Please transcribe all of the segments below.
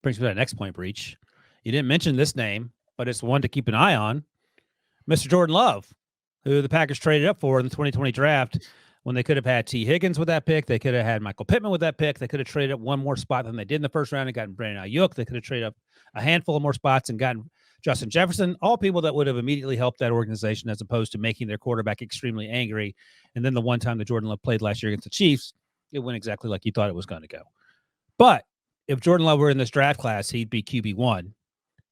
Brings me to that next point, Breach. You didn't mention this name, but it's one to keep an eye on. Mr. Jordan Love, who the Packers traded up for in the 2020 draft when they could have had T. Higgins with that pick. They could have had Michael Pittman with that pick. They could have traded up one more spot than they did in the first round and gotten Brandon Ayuk. They could have traded up a handful of more spots and gotten Justin Jefferson, all people that would have immediately helped that organization as opposed to making their quarterback extremely angry. And then the one time that Jordan Love played last year against the Chiefs, it went exactly like you thought it was going to go. But if Jordan Love were in this draft class, he'd be QB1.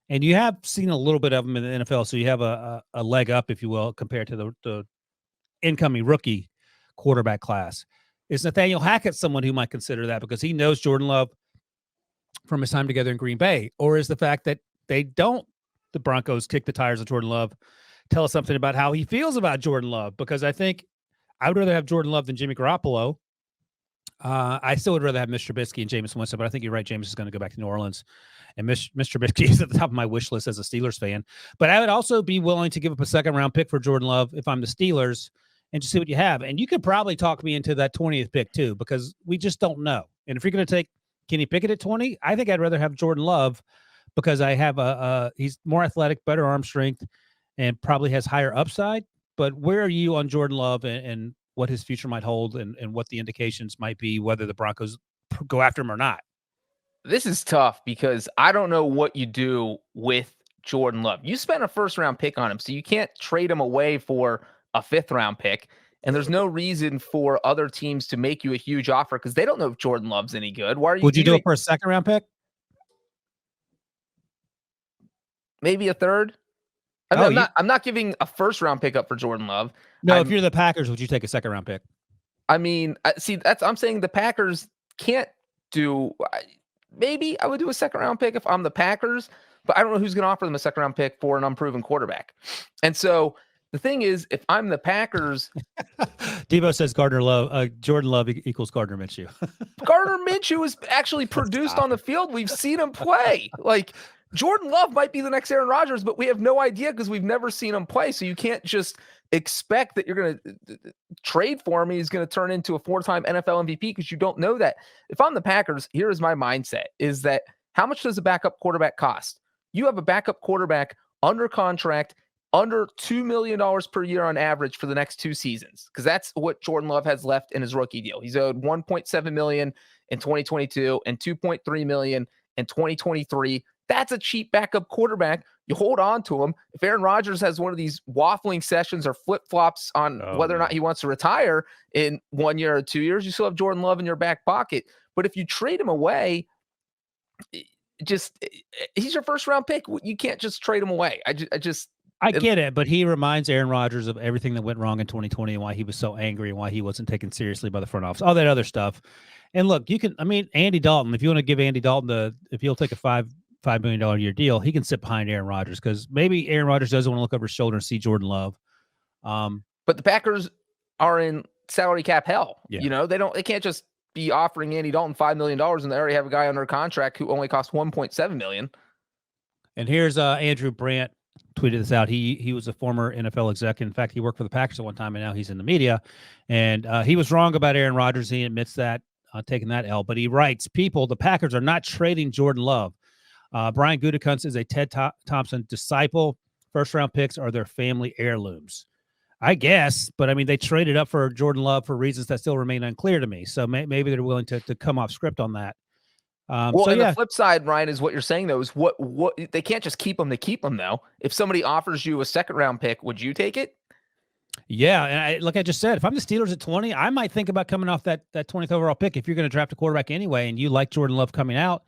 And you have seen a little bit of him in the NFL, so you have a leg up, if you will, compared to the incoming rookie quarterback class. Is Nathaniel Hackett someone who might consider that because he knows Jordan Love from his time together in Green Bay? Or is the fact that the Broncos kick the tires of Jordan Love, tell us something about how he feels about Jordan Love? Because I think I would rather have Jordan Love than Jimmy Garoppolo. I still would rather have Mr. Trubisky and Jameis Winston, but I think you're right. Jameis is going to go back to New Orleans, and Mr. Trubisky is at the top of my wish list as a Steelers fan. But I would also be willing to give up a second-round pick for Jordan Love if I'm the Steelers and just see what you have. And you could probably talk me into that 20th pick too, because we just don't know. And if you're going to take Kenny Pickett at 20, I think I'd rather have Jordan Love because I have he's more athletic, better arm strength, and probably has higher upside. But where are you on Jordan Love and what his future might hold and what the indications might be, whether the Broncos go after him or not? This is tough because I don't know what you do with Jordan Love. You spent a first-round pick on him, so you can't trade him away for a fifth-round pick. And there's no reason for other teams to make you a huge offer because they don't know if Jordan Love's any good. Why are you? Would you do it for a second-round pick? Maybe a third. I mean, I'm not giving a first-round pick up for Jordan Love. No, if you're the Packers, would you take a second-round pick? I mean, see, I'm saying the Packers can't do. Maybe I would do a second-round pick if I'm the Packers, but I don't know who's going to offer them a second-round pick for an unproven quarterback. And so the thing is, if I'm the Packers, Debo says Jordan Love equals Gardner Minshew. Gardner Minshew is actually produced on the field. We've seen him play. Like, Jordan Love might be the next Aaron Rodgers, but we have no idea because we've never seen him play. So you can't just expect that you're going to trade for him. He's going to turn into a 4-time NFL MVP because you don't know that. If I'm the Packers, here is my mindset, is that how much does a backup quarterback cost? You have a backup quarterback under contract, under $2 million per year on average for the next 2 seasons, because that's what Jordan Love has left in his rookie deal. He's owed $1.7 million in 2022 and $2.3 million in 2023. That's a cheap backup quarterback. You hold on to him. If Aaron Rodgers has one of these waffling sessions or flip-flops on whether or not he wants to retire in 1 year or 2 years, you still have Jordan Love in your back pocket. But if you trade him away, he's your first-round pick. You can't just trade him away. I get it, but he reminds Aaron Rodgers of everything that went wrong in 2020 and why he was so angry and why he wasn't taken seriously by the front office, all that other stuff. And look, Andy Dalton, if you want to give Andy Dalton if he'll take a $5 million a year deal, he can sit behind Aaron Rodgers because maybe Aaron Rodgers doesn't want to look over his shoulder and see Jordan Love. But the Packers are in salary cap hell. Yeah. They can't just be offering Andy Dalton $5 million and they already have a guy under contract who only costs $1.7 million. And here's Andrew Brandt tweeted this out. He was a former NFL exec. In fact, he worked for the Packers at one time, and now he's in the media. And he was wrong about Aaron Rodgers. He admits that, taking that L. But he writes, the Packers are not trading Jordan Love. Brian Gutekunst is a Ted Thompson disciple. First-round picks are their family heirlooms. I guess, but, they traded up for Jordan Love for reasons that still remain unclear to me. So maybe they're willing to come off script on that. The flip side, Ryan, is what you're saying, though, is what they can't just keep him to keep him, though. If somebody offers you a second-round pick, would you take it? Yeah, and like I just said, if I'm the Steelers at 20, I might think about coming off that 20th overall pick. If you're going to draft a quarterback anyway and you like Jordan Love coming out,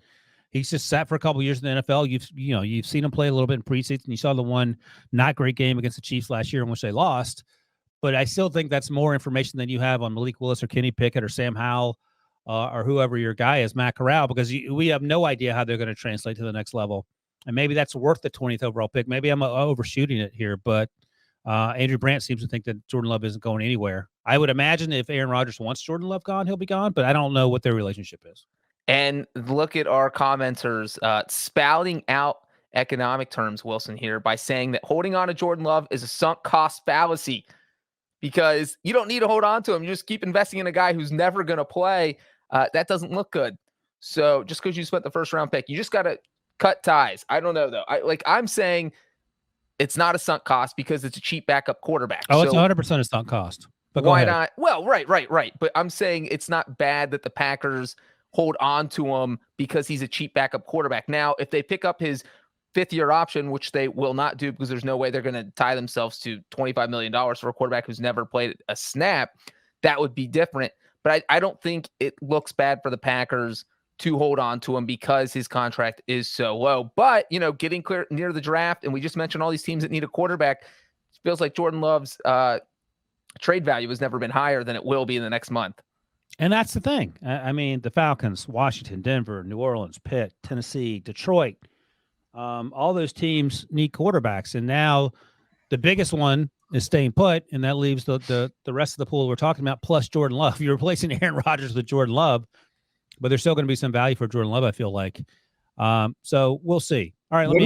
he's just sat for a couple of years in the NFL. You've seen him play a little bit in preseason. You saw the one not great game against the Chiefs last year in which they lost. But I still think that's more information than you have on Malik Willis or Kenny Pickett or Sam Howell or whoever your guy is, Matt Corral, because we have no idea how they're going to translate to the next level. And maybe that's worth the 20th overall pick. Maybe I'm overshooting it here, but Andrew Brandt seems to think that Jordan Love isn't going anywhere. I would imagine if Aaron Rodgers wants Jordan Love gone, he'll be gone, but I don't know what their relationship is. And look at our commenters spouting out economic terms, Wilson, here by saying that holding on to Jordan Love is a sunk cost fallacy because you don't need to hold on to him. You just keep investing in a guy who's never going to play. That doesn't look good. So just because you spent the first round pick, you just got to cut ties. I don't know though. I'm saying it's not a sunk cost because it's a cheap backup quarterback. Oh, it's so 100% a sunk cost. But why not? Well, right. But I'm saying it's not bad that the Packers hold on to him because he's a cheap backup quarterback. Now, if they pick up his 5th-year option, which they will not do because there's no way they're going to tie themselves to $25 million for a quarterback who's never played a snap, that would be different. But I don't think it looks bad for the Packers to hold on to him because his contract is so low. But, getting clear near the draft, and we just mentioned all these teams that need a quarterback, it feels like Jordan Love's trade value has never been higher than it will be in the next month. And that's the thing. I mean, the Falcons, Washington, Denver, New Orleans, Pitt, Tennessee, Detroit, all those teams need quarterbacks. And now the biggest one is staying put, and that leaves the rest of the pool we're talking about, plus Jordan Love. You're replacing Aaron Rodgers with Jordan Love, but there's still going to be some value for Jordan Love, I feel like. So we'll see. All right, let me